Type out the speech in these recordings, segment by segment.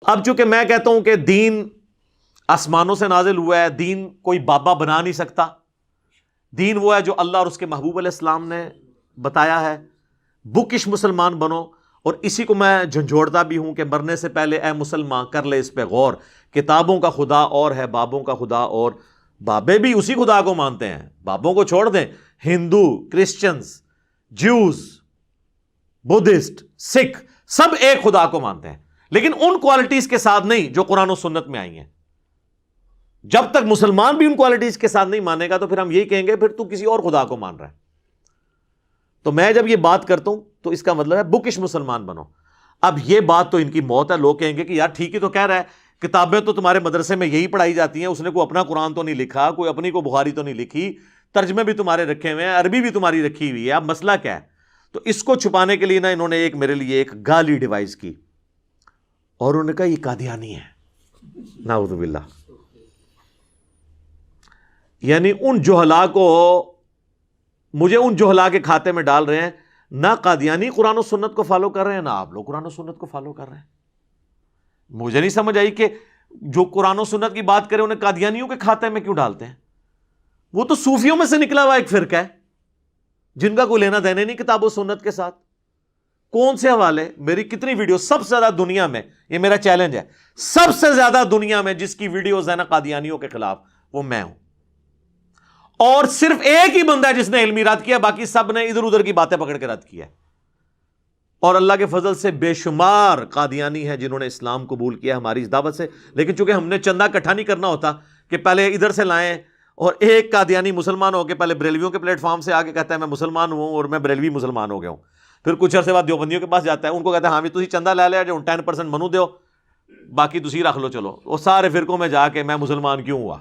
اب چونکہ میں کہتا ہوں کہ دین آسمانوں سے نازل ہوا ہے، دین کوئی بابا بنا نہیں سکتا، دین وہ ہے جو اللہ اور اس کے محبوب علیہ السلام نے بتایا ہے، بکش مسلمان بنو۔ اور اسی کو میں جھنجھوڑتا بھی ہوں کہ مرنے سے پہلے اے مسلمان کر لے اس پہ غور، کتابوں کا خدا اور ہے، بابوں کا خدا اور، بابے بھی اسی خدا کو مانتے ہیں، بابوں کو چھوڑ دیں، ہندو، کرسچنز، جیوز، بدھسٹ، سکھ، سب ایک خدا کو مانتے ہیں، لیکن ان کوالٹیز کے ساتھ نہیں جو قرآن و سنت میں آئی ہیں۔ جب تک مسلمان بھی ان کوالٹیز کے ساتھ نہیں مانے گا تو پھر ہم یہی کہیں گے پھر تو کسی اور خدا کو مان رہا ہے۔ تو میں جب یہ بات کرتا ہوں تو اس کا مطلب ہے بکش مسلمان بنو۔ اب یہ بات تو ان کی موت ہے، لوگ کہیں گے کہ یار ٹھیک ہی تو کہہ رہا ہے، کتابیں تو تمہارے مدرسے میں یہی پڑھائی جاتی ہیں، اس نے کوئی اپنا قرآن تو نہیں لکھا، کوئی اپنی کو بخاری تو نہیں لکھی، ترجمے بھی تمہارے رکھے ہوئے ہیں، عربی بھی تمہاری رکھی ہوئی ہے، اب مسئلہ کیا ہے؟ تو اس کو چھپانے کے لیے نا انہوں نے ایک میرے لیے ایک گالی ڈیوائز کی، اور انہوں نے کہا یہ قادیانی ہے، نعوذ باللہ۔ یعنی ان جہلا کو، مجھے ان جہلا کے کھاتے میں ڈال رہے ہیں، نہ قادیانی قرآن و سنت کو فالو کر رہے ہیں، نہ آپ لوگ قرآن و سنت کو فالو کر رہے ہیں۔ مجھے نہیں سمجھ آئی کہ جو قرآن و سنت کی بات کرے انہیں قادیانیوں کے کھاتے میں کیوں ڈالتے ہیں؟ وہ تو صوفیوں میں سے نکلا ہوا ایک فرقہ ہے جن کا کوئی لینا دینا نہیں کتاب و سنت کے ساتھ۔ کون سے حوالے، میری کتنی ویڈیو، سب سے زیادہ دنیا میں، یہ میرا چیلنج ہے، سب سے زیادہ دنیا میں جس کی ویڈیوز ہیں نا قادیانیوں کے خلاف، وہ میں ہوں۔ اور صرف ایک ہی بندہ ہے جس نے علمی رد کیا، باقی سب نے ادھر ادھر کی باتیں پکڑ کے رد کیا ہے۔ اور اللہ کے فضل سے بے شمار قادیانی ہیں جنہوں نے اسلام قبول کیا ہماری اس دعوت سے، لیکن چونکہ ہم نے چندہ اکٹھا نہیں کرنا ہوتا کہ پہلے ادھر سے لائیں، اور ایک قادیانی مسلمان ہو کے پہلے بریلویوں کے پلیٹ فارم سے آ کے کہتا ہے میں مسلمان ہوں اور میں بریلوی مسلمان ہو گیا ہوں، پھر کچھ عرصے بعد دیوبندیوں کے پاس جاتا ہے، ان کو کہتا ہے ہاں بھی تسی چندہ لے لیا جو 10% منو دیو، باقی تسی رکھ لو، چلو وہ سارے فرقوں میں جا کے میں مسلمان کیوں ہوا،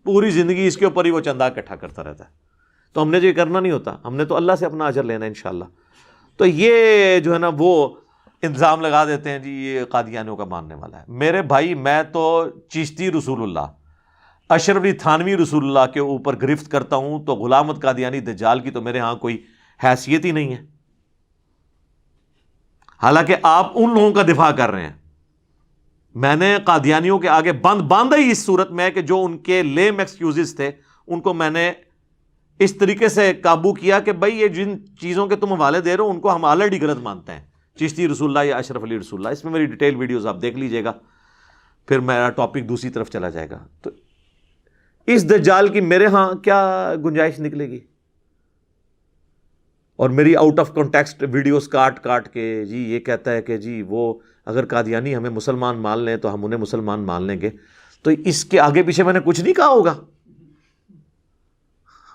پوری زندگی اس کے اوپر ہی وہ چندہ اکٹھا کرتا رہتا ہے۔ تو ہم نے جو یہ کرنا نہیں ہوتا، ہم نے تو اللہ سے اپنا اجر لینا ہے انشاءاللہ۔ تو یہ جو ہے نا وہ الزام لگا دیتے ہیں جی یہ قادیانیوں کا ماننے والا ہے۔ میرے بھائی میں تو چشتی رسول اللہ، اشرف علی تھانوی رسول اللہ کے اوپر گرفت کرتا ہوں، تو غلام احمد قادیانی دجال کی تو میرے ہاں کوئی حیثیت ہی نہیں ہے، حالانکہ آپ ان لوگوں کا دفاع کر رہے ہیں۔ میں نے قادیانیوں کے آگے باندھا ہی اس صورت میں کہ جو ان کے لیم ایکسکیوزز تھے ان کو میں نے اس طریقے سے قابو کیا کہ بھائی یہ جن چیزوں کے تم حوالے دے رہے ہو ان کو ہم آلریڈی غلط مانتے ہیں، چشتی رسول اللہ یا اشرف علی رسول اللہ۔ اس میں میری ڈیٹیل ویڈیوز آپ دیکھ لیجئے گا، پھر میرا ٹاپک دوسری طرف چلا جائے گا۔ تو اس دجال کی میرے ہاں کیا گنجائش نکلے گی؟ اور میری آؤٹ آف کانٹیکسٹ ویڈیوز کاٹ کے جی یہ کہتا ہے کہ جی وہ اگر قادیانی ہمیں مسلمان مان لیں تو ہم انہیں مسلمان مان لیں گے، تو اس کے آگے پیچھے میں نے کچھ نہیں کہا ہوگا؟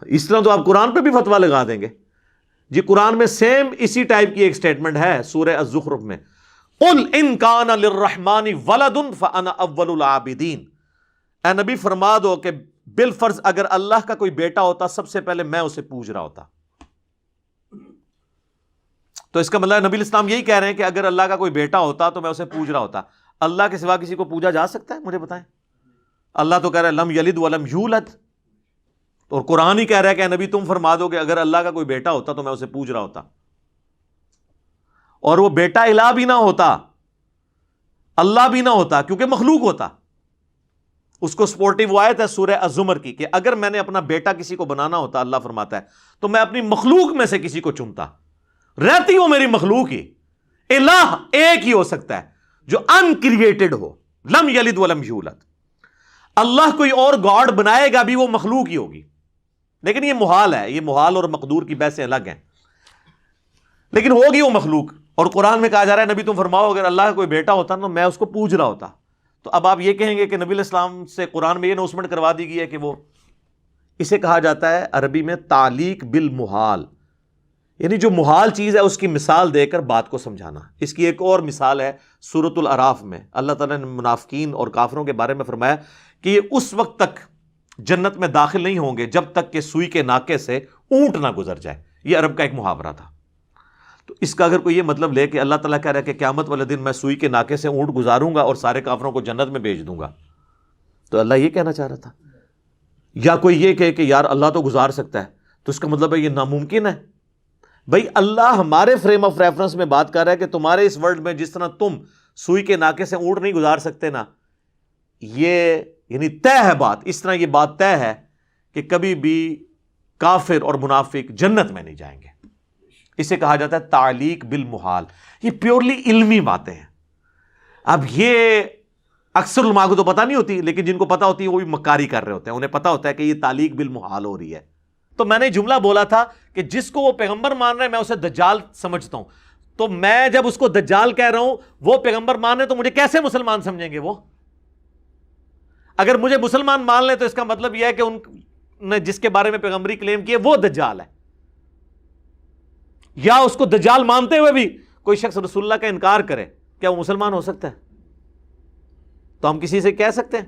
اس طرح تو آپ قرآن پہ بھی فتویٰ لگا دیں گے۔ جی قرآن میں سیم اسی ٹائپ کی ایک سٹیٹمنٹ ہے سورہ الزخرف میں، قل ان کان للرحمن ولد فانا اول العابدین، اے نبی فرما دو کہ بالفرض اگر اللہ کا کوئی بیٹا ہوتا سب سے پہلے میں اسے پوج رہا ہوتا۔ تو اس کا مطلب نبی الاسلام یہی کہہ رہے ہیں کہ اگر اللہ کا کوئی بیٹا ہوتا تو میں اسے پوج رہا ہوتا۔ اللہ کے سوا کسی کو پوجا جا سکتا ہے؟ مجھے بتائیں۔ اللہ تو کہہ رہا ہے لم یلد ولم یولد، اور قرآن ہی کہہ رہا ہے کہ نبی تم فرما دو کہ اگر اللہ کا کوئی بیٹا ہوتا تو میں اسے پوج رہا ہوتا، اور وہ بیٹا الہ بھی نہ ہوتا، اللہ بھی نہ ہوتا، کیونکہ مخلوق ہوتا۔ اس کو سپورٹیو آیت ہے سورہ الزمر کی کہ اگر میں نے اپنا بیٹا کسی کو بنانا ہوتا، اللہ فرماتا ہے، تو میں اپنی مخلوق میں سے کسی کو چنتا، رہتی وہ میری مخلوق ہی۔ الہ ایک ہی ہو سکتا ہے جو ان کریٹڈ ہو، لم یلد ولم یولد۔ اللہ کوئی اور گاڈ بنائے گا بھی وہ مخلوق ہی ہوگی، لیکن یہ محال ہے، یہ محال اور مقدور کی بحثیں الگ ہیں، لیکن ہوگی وہ مخلوق۔ اور قرآن میں کہا جا رہا ہے نبی تم فرماؤ اگر اللہ کا کوئی بیٹا ہوتا تو میں اس کو پوج رہا ہوتا۔ تو اب آپ یہ کہیں گے کہ نبی علیہ السلام سے قرآن میں یہ اناؤنسمنٹ کروا دی گئی ہے کہ وہ، اسے کہا جاتا ہے عربی میں تعلیق بالمحال، یعنی جو محال چیز ہے اس کی مثال دے کر بات کو سمجھانا۔ اس کی ایک اور مثال ہے سورۃ الاعراف میں، اللہ تعالیٰ نے منافقین اور کافروں کے بارے میں فرمایا کہ یہ اس وقت تک جنت میں داخل نہیں ہوں گے جب تک کہ سوئی کے ناکے سے اونٹ نہ گزر جائے۔ یہ عرب کا ایک محاورہ تھا۔ تو اس کا اگر کوئی یہ مطلب لے کہ اللہ تعالیٰ کہہ رہا ہے کہ قیامت والے دن میں سوئی کے ناکے سے اونٹ گزاروں گا اور سارے کافروں کو جنت میں بھیج دوں گا، تو اللہ یہ کہنا چاہ رہا تھا۔ یا کوئی یہ کہے کہ یار اللہ تو گزار سکتا ہے، تو اس کا مطلب ہے یہ ناممکن ہے۔ بھائی اللہ ہمارے فریم آف ریفرنس میں بات کر رہا ہے کہ تمہارے اس ورلڈ میں جس طرح تم سوئی کے ناکے سے اونٹ نہیں گزار سکتے نا، یہ یعنی طے ہے بات، اس طرح یہ بات طے ہے کہ کبھی بھی کافر اور منافق جنت میں نہیں جائیں گے. اسے کہا جاتا ہے تعلیق بالمحال. یہ پیورلی علمی باتیں ہیں. اب یہ اکثر علماء کو تو پتہ نہیں ہوتی، لیکن جن کو پتہ ہوتی ہے وہ بھی مکاری کر رہے ہوتے ہیں، انہیں پتہ ہوتا ہے کہ یہ تعلیق بالمحال ہو رہی ہے. تو میں نے جملہ بولا تھا کہ جس کو وہ پیغمبر مان رہے ہیں میں اسے دجال سمجھتا ہوں، تو میں جب اس کو دجال کہہ رہا ہوں وہ پیغمبر مان رہے تو مجھے کیسے مسلمان سمجھیں گے؟ وہ اگر مجھے مسلمان مان لیں تو اس کا مطلب یہ ہے کہ ان نے جس کے بارے میں پیغمبری کلیم کی ہے وہ دجال ہے. یا اس کو دجال مانتے ہوئے بھی کوئی شخص رسول اللہ کا انکار کرے، کیا وہ مسلمان ہو سکتا ہے؟ تو ہم کسی سے کہہ سکتے ہیں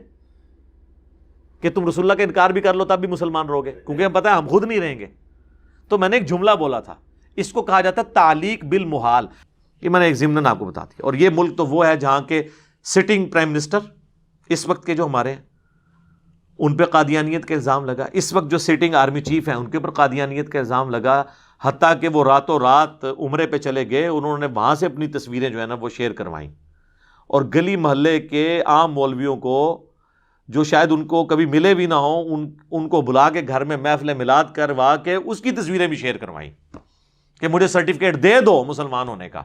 کہ تم رسول اللہ کا انکار بھی کر لو تب بھی مسلمان رہو گے؟ کیونکہ ہم پتہ ہے ہم خود نہیں رہیں گے. تو میں نے ایک جملہ بولا تھا، اس کو کہا جاتا ہے تعلیق بالمحال. یہ میں نے ایک ضمناً آپ کو بتا دیا. اور یہ ملک تو وہ ہے جہاں کے سٹنگ پرائم منسٹر اس وقت کے جو ہمارے ہیں ان پہ قادیانیت کا الزام لگا. اس وقت جو سٹنگ آرمی چیف ہیں ان کے اوپر قادیانیت کا الزام لگا، حتیٰ کہ وہ راتوں رات عمرے پہ چلے گئے، انہوں نے وہاں سے اپنی تصویریں جو ہے نا وہ شیئر کروائیں، اور گلی محلے کے عام مولویوں کو جو شاید ان کو کبھی ملے بھی نہ ہوں ان کو بلا کے گھر میں محفل میلاد کروا کے اس کی تصویریں بھی شیئر کروائیں کہ مجھے سرٹیفکیٹ دے دو مسلمان ہونے کا.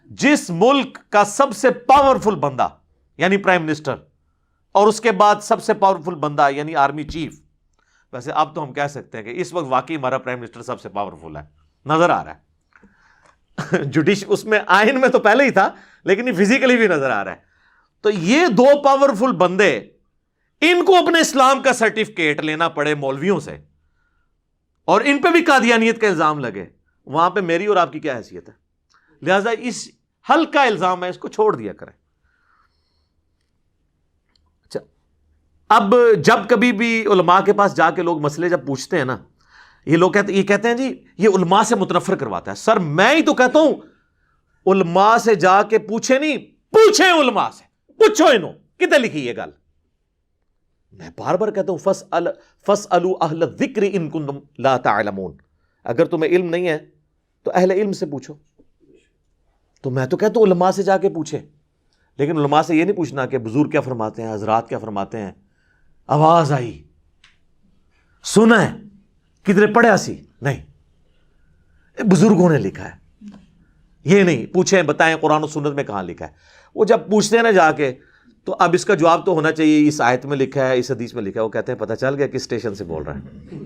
جس ملک کا سب سے پاورفل بندہ یعنی پرائم منسٹر اور اس کے بعد سب سے پاورفل بندہ یعنی آرمی چیف، ویسے اب تو ہم کہہ سکتے ہیں کہ اس وقت واقعی ہمارا پرائم منسٹر سب سے پاورفل ہے، نظر آ رہا ہے. اس میں آئین میں تو پہلے ہی تھا لیکن یہ فزیکلی بھی نظر آ رہا ہے. تو یہ دو پاورفل بندے، ان کو اپنے اسلام کا سرٹیفکیٹ لینا پڑے مولویوں سے اور ان پہ بھی قادیانیت کا الزام لگے، وہاں پہ میری اور آپ کی کیا حیثیت ہے؟ لہذا اس ہلکا الزام ہے، اس کو چھوڑ دیا کریں. اچھا، اب جب کبھی بھی علماء کے پاس جا کے لوگ مسئلے جب پوچھتے ہیں نا، یہ کہتے ہیں جی یہ علماء سے متنفر کرواتا ہے. سر میں ہی تو کہتا ہوں علماء سے جا کے پوچھیں نہیں، پوچھیں علماء سے، پوچھو انہوں کتنے لکھی یہ گل. میں بار بار کہتا ہوں فَاسْأَلُوا أَهْلَ الذِّكْرِ إِن كُنتُمْ لَا تَعْلَمُونَ. اگر تمہیں علم نہیں ہے تو اہل علم سے پوچھو. تو میں تو کہتا ہوں علماء سے جا کے پوچھیں، لیکن علماء سے یہ نہیں پوچھنا کہ بزرگ کیا فرماتے ہیں، حضرات کیا فرماتے ہیں، آواز آئی سنا ہے کدھر پڑھا سی، نہیں بزرگوں نے لکھا ہے. یہ نہیں پوچھیں بتائیں قرآن و سنت میں کہاں لکھا ہے. وہ جب پوچھتے ہیں نا جا کے تو اب اس کا جواب تو ہونا چاہیے اس آیت میں لکھا ہے، اس حدیث میں لکھا ہے. وہ کہتے ہیں پتہ چل گیا کس اسٹیشن سے بول رہا ہے.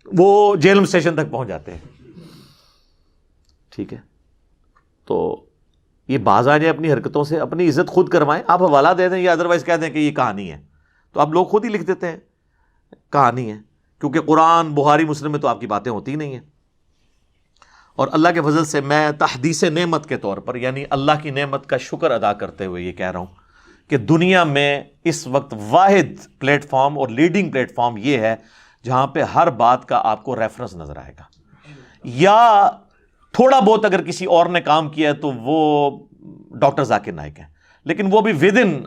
وہ جیلم اسٹیشن تک پہنچ جاتے ہیں. ٹھیک ہے، تو یہ باز آ جائیں اپنی حرکتوں سے، اپنی عزت خود کروائیں. آپ حوالہ دے دیں یا ادروائز کہہ دیں کہ یہ کہانی ہے، تو آپ لوگ خود ہی لکھ دیتے ہیں کہانی ہے، کیونکہ قرآن بخاری مسلم میں تو آپ کی باتیں ہوتی ہی نہیں ہیں. اور اللہ کے فضل سے میں تحدیث نعمت کے طور پر یعنی اللہ کی نعمت کا شکر ادا کرتے ہوئے یہ کہہ رہا ہوں کہ دنیا میں اس وقت واحد پلیٹ فارم اور لیڈنگ پلیٹ فارم یہ ہے جہاں پہ ہر بات کا آپ کو ریفرنس نظر آئے گا. یا تھوڑا بہت اگر کسی اور نے کام کیا ہے تو وہ ڈاکٹر ذاکر نائک ہیں، لیکن وہ بھی ود ان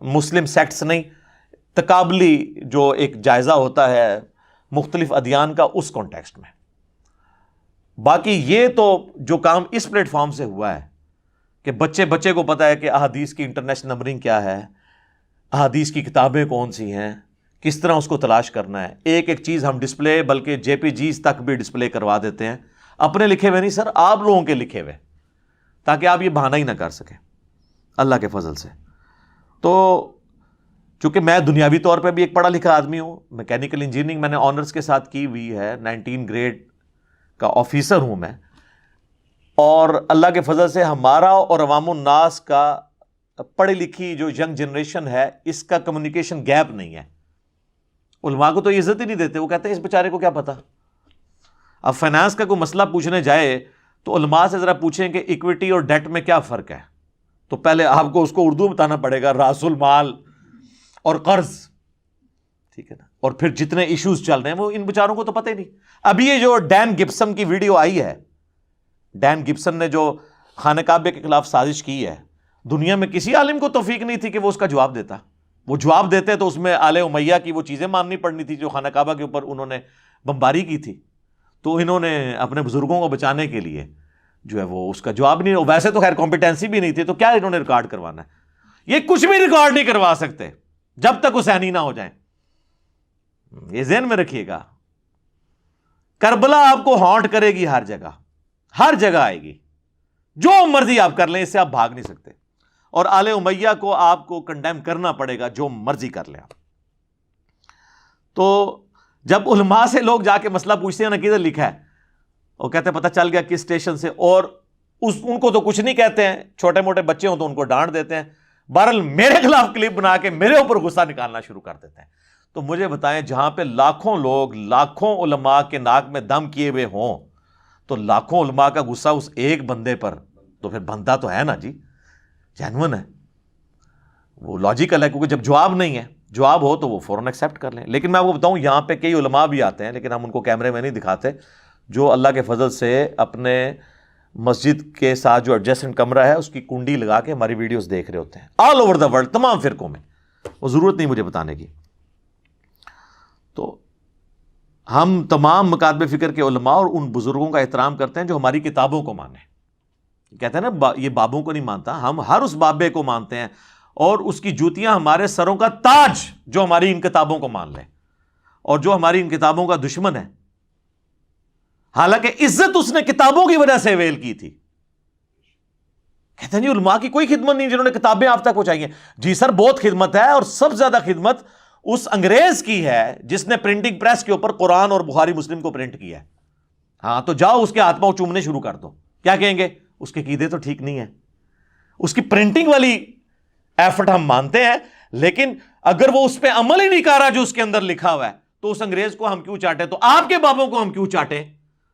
مسلم سیکٹس نہیں، تقابلی جو ایک جائزہ ہوتا ہے مختلف ادیان کا اس کانٹیکسٹ میں. باقی یہ تو جو کام اس پلیٹ فارم سے ہوا ہے کہ بچے کو پتہ ہے کہ احادیث کی انٹرنیشنل نمبرنگ کیا ہے، احادیث کی کتابیں کون سی ہیں، کس طرح اس کو تلاش کرنا ہے. ایک ایک چیز ہم ڈسپلے بلکہ JPGs تک بھی ڈسپلے کروا دیتے ہیں، اپنے لکھے ہوئے نہیں سر، آپ لوگوں کے لکھے ہوئے، تاکہ آپ یہ بہانہ ہی نہ کر سکیں اللہ کے فضل سے. تو چونکہ میں دنیاوی طور پہ بھی ایک پڑھا لکھا آدمی ہوں، میکینیکل انجینئرنگ میں نے آنرز کے ساتھ کی ہوئی ہے، 19 گریڈ کا آفیسر ہوں میں، اور اللہ کے فضل سے ہمارا اور عوام الناس کا پڑھی لکھی جو ینگ جنریشن ہے اس کا کمیونیکیشن گیپ نہیں ہے. علماء کو تو عزت ہی نہیں دیتے، وہ کہتے ہیں اس بیچارے کو کیا پتا. اب فائنانس کا کوئی مسئلہ پوچھنے جائے تو علماء سے ذرا پوچھیں کہ ایکویٹی اور ڈیٹ میں کیا فرق ہے، تو پہلے آپ کو اس کو اردو بتانا پڑے گا، راس المال اور قرض، ٹھیک ہے نا. اور پھر جتنے ایشوز چل رہے ہیں وہ ان بیچاروں کو تو پتہ ہی نہیں. ابھی یہ جو ڈین گبسن کی ویڈیو آئی ہے، ڈین گبسن نے جو خانہ کعبے کے خلاف سازش کی ہے، دنیا میں کسی عالم کو توفیق نہیں تھی کہ وہ اس کا جواب دیتا. وہ جواب دیتے تو اس میں آل امیہ کی وہ چیزیں ماننی پڑنی تھی جو خانہ کعبہ کے اوپر انہوں نے بمباری کی تھی. تو انہوں نے اپنے بزرگوں کو بچانے کے لیے جو ہے وہ اس کا جواب نہیں. ویسے تو خیر کمپیٹنسی بھی نہیں تھی, تو کیا انہوں نے ریکارڈ کروانا ہے؟ یہ کچھ بھی ریکارڈ نہیں کروا سکتے جب تک حسینی نہ ہو جائیں. یہ ذہن میں رکھیے گا. کربلا آپ کو ہانٹ کرے گی ہر جگہ, ہر جگہ آئے گی. جو مرضی آپ کر لیں, اس سے آپ بھاگ نہیں سکتے. اور آل امیہ کو آپ کو کنڈیم کرنا پڑے گا, جو مرضی کر لیں آپ. تو جب علماء سے لوگ جا کے مسئلہ پوچھتے ہیں نا کدھر لکھا ہے, وہ کہتے ہیں پتہ چل گیا کس اسٹیشن سے, اور ان کو تو کچھ نہیں کہتے ہیں. چھوٹے موٹے بچے ہوں تو ان کو ڈانٹ دیتے ہیں. بہرحال میرے خلاف کلپ بنا کے میرے اوپر غصہ نکالنا شروع کر دیتے ہیں. تو مجھے بتائیں, جہاں پہ لاکھوں لوگ, لاکھوں علماء کے ناک میں دم کیے ہوئے ہوں, تو لاکھوں علماء کا غصہ اس ایک بندے پر تو پھر بنتا تو ہے نا جی, جینون ہے, وہ لاجیکل ہے. کیونکہ جب جواب نہیں ہے, جواب ہو تو وہ فوراً ایکسیپٹ کر لیں. لیکن میں آپ کو بتاؤں, یہاں پہ کئی علماء بھی آتے ہیں, لیکن ہم ان کو کیمرے میں نہیں دکھاتے, جو اللہ کے فضل سے اپنے مسجد کے ساتھ جو ایڈجسٹنٹ کمرہ ہے اس کی کنڈی لگا کے ہماری ویڈیوز دیکھ رہے ہوتے ہیں آل اوور دا ورلڈ, تمام فرقوں میں. وہ ضرورت نہیں مجھے بتانے کی. تو ہم تمام مکاتب فکر کے علماء اور ان بزرگوں کا احترام کرتے ہیں جو ہماری کتابوں کو مانیں. کہتے ہیں نا یہ بابوں کو نہیں مانتا, ہم ہر اس بابے کو مانتے ہیں, اور اس کی جوتیاں ہمارے سروں کا تاج جو ہماری ان کتابوں کو مان لیں. اور جو ہماری ان کتابوں کا دشمن ہے, حالانکہ عزت اس نے کتابوں کی وجہ سے اویل کی تھی. کہتے ہیں جی علماء کی کوئی خدمت نہیں جنہوں نے کتابیں آپ تک پہنچائی ہیں. جی سر, بہت خدمت ہے, اور سب سے زیادہ خدمت اس انگریز کی ہے جس نے پرنٹنگ پریس کے اوپر قرآن اور بخاری مسلم کو پرنٹ کیا ہے. ہاں تو جاؤ اس کے ہاتھ پاؤں چومنے شروع کر دو. کیا کہیں گے؟ اس کے عقیدے تو ٹھیک نہیں ہے. اس کی پرنٹنگ والی ایفرٹ ہم مانتے ہیں, لیکن اگر وہ اس پہ عمل ہی نہیں کر رہا جو اس کے اندر لکھا ہوا ہے, تو اس انگریز کو ہم کیوں چاٹیں؟ تو آپ کے بابوں کو ہم کیوں چاٹیں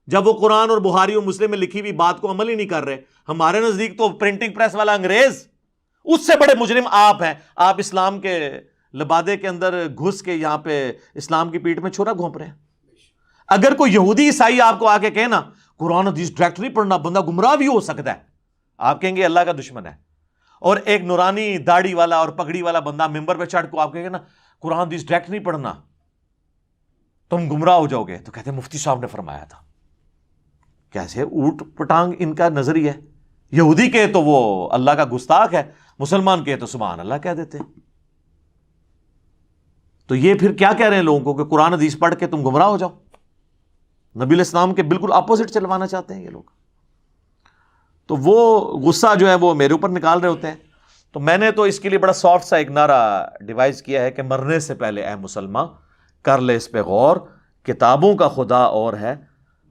جب وہ قرآن اور بخاری اور مسلم میں لکھی ہوئی بات کو عمل ہی نہیں کر رہے؟ ہمارے نزدیک تو پرنٹنگ پریس والا انگریز, اس سے بڑے مجرم آپ ہیں. آپ اسلام کے لبادے کے اندر گھس کے یہاں پہ اسلام کی پیٹھ میں چھرا گھونپ رہے ہیں. اگر کوئی یہودی عیسائی آپ کو آ کے کہنا قرآن حدیث ڈائریکٹ نہیں پڑھنا, بندہ گمراہ بھی ہو سکتا ہے, آپ کہیں گے اللہ کا دشمن ہے. اور ایک نورانی داڑھی والا اور پگڑی والا بندہ ممبر پہ چڑھ کو آپ کہیں گے نا قرآن حدیث ڈائریکٹ نہیں پڑھنا, تم گمراہ ہو جاؤ گے. تو کہتے ہیں مفتی صاحب نے فرمایا تھا. کیسے اوٹ پٹانگ ان کا نظریہ ہے. یہودی کے تو وہ اللہ کا گستاخ ہے, مسلمان کے تو سبحان اللہ کہہ دیتے ہیں. تو یہ پھر کیا کہہ رہے ہیں لوگوں کو کہ قرآن حدیث پڑھ کے تم گمراہ ہو جاؤ. نبی علیہ السلام کے بالکل اپوزٹ چلوانا چاہتے ہیں یہ لوگ. تو وہ غصہ جو ہے وہ میرے اوپر نکال رہے ہوتے ہیں. تو میں نے تو اس کے لیے بڑا سافٹ سا ایک نعرہ ڈیوائز کیا ہے کہ مرنے سے پہلے اے مسلمان کر لے اس پہ غور, کتابوں کا خدا اور ہے,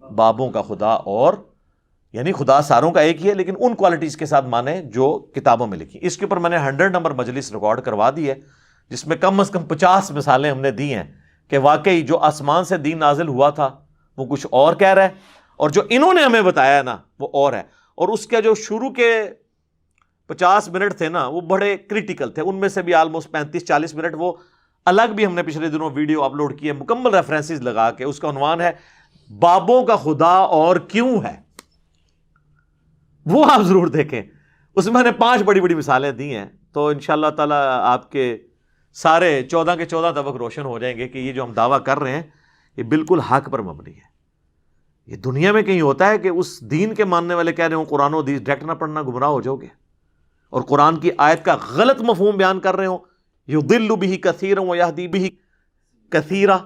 بابوں کا خدا اور, یعنی خدا ساروں کا ایک ہی ہے, لیکن ان کوالٹیز کے ساتھ مانے جو کتابوں میں لکھی. اس کے اوپر میں نے 100 نمبر مجلس ریکارڈ کروا دی ہے, جس میں کم از کم 50 مثالیں ہم نے دی ہیں کہ واقعی جو آسمان سے دین نازل ہوا تھا وہ کچھ اور کہہ رہا ہے, اور جو انہوں نے ہمیں بتایا ہے نا وہ اور ہے. اور اس کے جو شروع کے 50 منٹ تھے نا وہ بڑے کریٹیکل تھے, ان میں سے بھی آلموسٹ 35-40 منٹ وہ الگ بھی ہم نے پچھلے دنوں ویڈیو اپلوڈ کی ہے مکمل ریفرنسز لگا کے. اس کا عنوان ہے بابوں کا خدا اور کیوں ہے, وہ آپ ضرور دیکھیں. اس میں نے 5 بڑی بڑی مثالیں دی ہیں. تو انشاءاللہ تعالی آپ کے سارے 14 کے 14 طبق روشن ہو جائیں گے کہ یہ جو ہم دعویٰ کر رہے ہیں یہ بالکل حق پر مبنی ہے. یہ دنیا میں کہیں ہوتا ہے کہ اس دین کے ماننے والے کہہ رہے ہوں قرآن و حدیث ڈائریکٹ نہ پڑھنا گمراہ ہو جاؤ گے, اور قرآن کی آیت کا غلط مفہوم بیان کر رہے ہوں یضل بہ کثیرا ویہدی بہ کثیرا.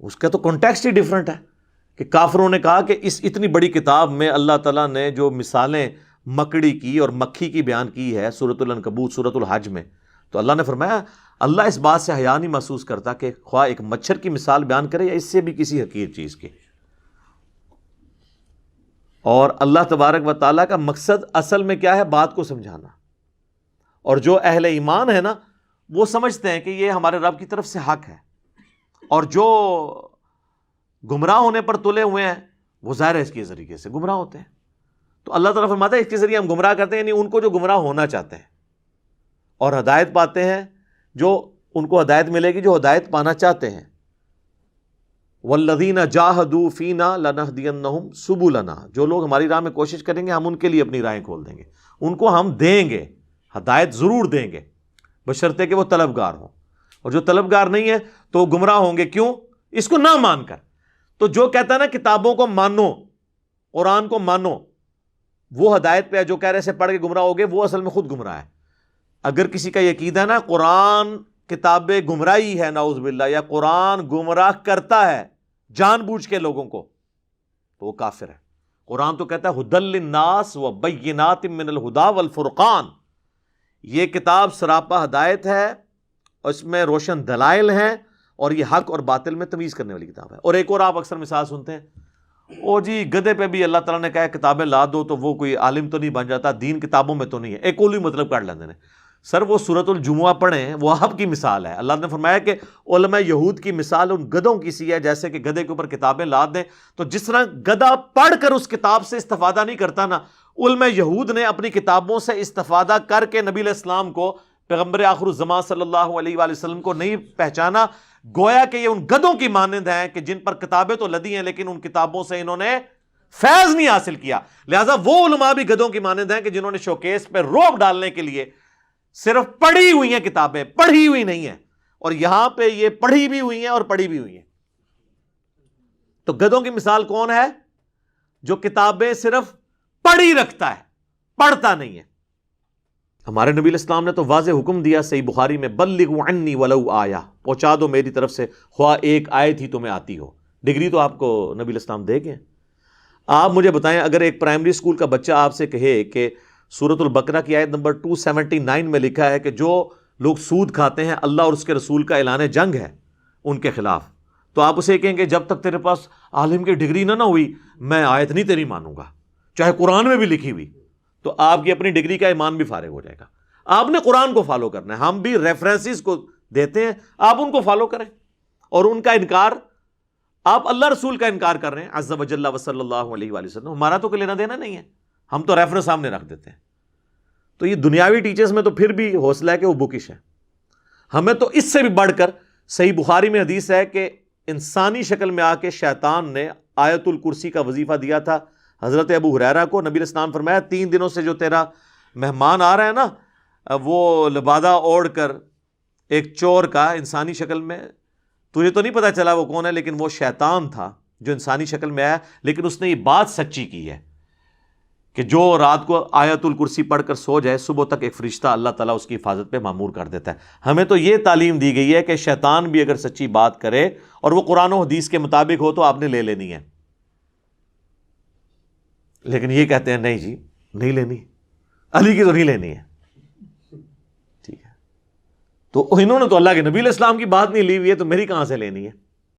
اس کا تو کانٹیکسٹ ہی ڈیفرنٹ ہے کہ کافروں نے کہا کہ اس اتنی بڑی کتاب میں اللہ تعالیٰ نے جو مثالیں مکڑی کی اور مکھی کی بیان کی ہے سورۃ العنکبوت, سورۃ الحج میں, تو اللہ نے فرمایا اللہ اس بات سے حیا نہیں محسوس کرتا کہ خواہ ایک مچھر کی مثال بیان کرے یا اس سے بھی کسی حقیر چیز کی. اور اللہ تبارک و تعالیٰ کا مقصد اصل میں کیا ہے؟ بات کو سمجھانا. اور جو اہل ایمان ہے نا وہ سمجھتے ہیں کہ یہ ہمارے رب کی طرف سے حق ہے, اور جو گمراہ ہونے پر تلے ہوئے ہیں وہ ظاہر ہے اس کے ذریعے سے گمراہ ہوتے ہیں. تو اللہ تعالیٰ فرماتا ہے اس کے ذریعے ہم گمراہ کرتے ہیں, یعنی ان کو جو گمراہ ہونا چاہتے ہیں اور ہدایت پاتے ہیں, جو ان کو ہدایت ملے گی جو ہدایت پانا چاہتے ہیں. والذین جاہدوا فینا لنہدینہم سبلنا, جو لوگ ہماری راہ میں کوشش کریں گے ہم ان کے لیے اپنی راہیں کھول دیں گے, ان کو ہم دیں گے ہدایت ضرور دیں گے, بشرطے کہ وہ طلبگار ہوں. اور جو طلبگار نہیں ہے تو گمراہ ہوں گے. کیوں؟ اس کو نہ مان کر. تو جو کہتا ہے نا کتابوں کو مانو, قرآن کو مانو، وہ ہدایت پہ ہے، جو کہہ رہے سے پڑھ کے گمراہ ہوگے وہ اصل میں خود گمراہ ہے۔ اگر کسی کا یہ عقیدہ نا قرآن کتاب گمراہی ہے نعوذ باللہ، یا قرآن گمراہ کرتا ہے جان بوجھ کے لوگوں کو، تو وہ کافر ہے۔ قرآن تو کہتا ہے ھدی للناس وبینات من الھدی والفرقان، یہ کتاب سراپا ہدایت ہے، اس میں روشن دلائل ہیں، اور یہ حق اور باطل میں تمیز کرنے والی کتاب ہے۔ اور ایک اور آپ اکثر مثال سنتے ہیں، او جی گدھے پہ بھی اللہ تعالیٰ نے کہا کتابیں لا دو تو وہ کوئی عالم تو نہیں بن جاتا، دین کتابوں میں تو نہیں ہے، ایک کوئی مطلب کر لیندے نے۔ سر وہ سورۃ الجمعہ پڑھیں، وہ آپ کی مثال ہے۔ اللہ نے فرمایا کہ علماء یہود کی مثال ان گدھوں کی سی ہے، جیسے کہ گدھے کے اوپر کتابیں لاد دیں، تو جس طرح گدھا پڑھ کر اس کتاب سے استفادہ نہیں کرتا نا، علماء یہود نے اپنی کتابوں سے استفادہ کر کے نبی علیہ السلام کو، پیغمبر آخر الزمان صلی اللہ علیہ وآلہ وسلم کو نہیں پہچانا، گویا کہ یہ ان گدھوں کی مانند ہیں کہ جن پر کتابیں تو لدی ہیں لیکن ان کتابوں سے انہوں نے فیض نہیں حاصل کیا۔ لہٰذا وہ علماء بھی گدھوں کی مانند ہیں کہ جنہوں نے شوکیس پہ روب ڈالنے کے لیے صرف پڑھی ہوئی ہیں کتابیں، پڑھی ہوئی نہیں ہیں، اور یہاں پہ یہ پڑھی بھی ہوئی ہیں اور پڑھی بھی ہوئی ہیں۔ تو گدھوں کی مثال کون ہے؟ جو کتابیں صرف پڑھی رکھتا ہے، پڑھتا نہیں ہے۔ ہمارے نبی علیہ السلام نے تو واضح حکم دیا صحیح بخاری میں، بلغوا عنی ولو آیا، پہنچا دو میری طرف سے خواہ ایک آیت ہی تمہیں آتی ہو۔ ڈگری تو آپ کو نبی علیہ السلام دے گئے۔ آپ مجھے بتائیں، اگر ایک پرائمری اسکول کا بچہ آپ سے کہے کہ سورۃ البقرہ کی آیت نمبر 279 میں لکھا ہے کہ جو لوگ سود کھاتے ہیں اللہ اور اس کے رسول کا اعلان جنگ ہے ان کے خلاف، تو آپ اسے کہیں گے جب تک تیرے پاس عالم کی ڈگری نہ ہوئی میں آیت نہیں تیری مانوں گا، چاہے قرآن میں بھی لکھی ہوئی، تو آپ کی اپنی ڈگری کا ایمان بھی فارغ ہو جائے گا۔ آپ نے قرآن کو فالو کرنا ہے، ہم بھی ریفرنسز کو دیتے ہیں، آپ ان کو فالو کریں، اور ان کا انکار، آپ اللہ رسول کا انکار کر رہے ہیں عز وجل و صلی اللہ علیہ وآلہ وسلم، ہمارا تو کوئی لینا دینا نہیں ہے، ہم تو ریفرنس سامنے رکھ دیتے ہیں۔ تو یہ دنیاوی ٹیچرز میں تو پھر بھی حوصلہ ہے کہ وہ بکش ہے، ہمیں تو اس سے بھی بڑھ کر صحیح بخاری میں حدیث ہے کہ انسانی شکل میں آ کے شیطان نے آیت الکرسی کا وظیفہ دیا تھا حضرت ابو ہریرہ کو۔ نبی علیہ السلام فرمایا 3 دنوں سے جو تیرا مہمان آ رہا ہے نا، وہ لبادہ اوڑھ کر ایک چور کا انسانی شکل میں، تجھے تو نہیں پتا چلا وہ کون ہے، لیکن وہ شیطان تھا جو انسانی شکل میں آیا، لیکن اس نے یہ بات سچی کی ہے کہ جو رات کو آیت الکرسی پڑھ کر سو جائے صبح تک ایک فرشتہ اللہ تعالیٰ اس کی حفاظت پہ مامور کر دیتا ہے۔ ہمیں تو یہ تعلیم دی گئی ہے کہ شیطان بھی اگر سچی بات کرے اور وہ قرآن و حدیث کے مطابق ہو تو آپ نے لے لینی ہے، لیکن یہ کہتے ہیں نہیں جی نہیں لینی، علی کی تو نہیں لینی ہے، ٹھیک ہے، تو انہوں نے تو اللہ کے نبی علیہ السلام کی بات نہیں لی ہوئی ہے تو میری کہاں سے لینی ہے؟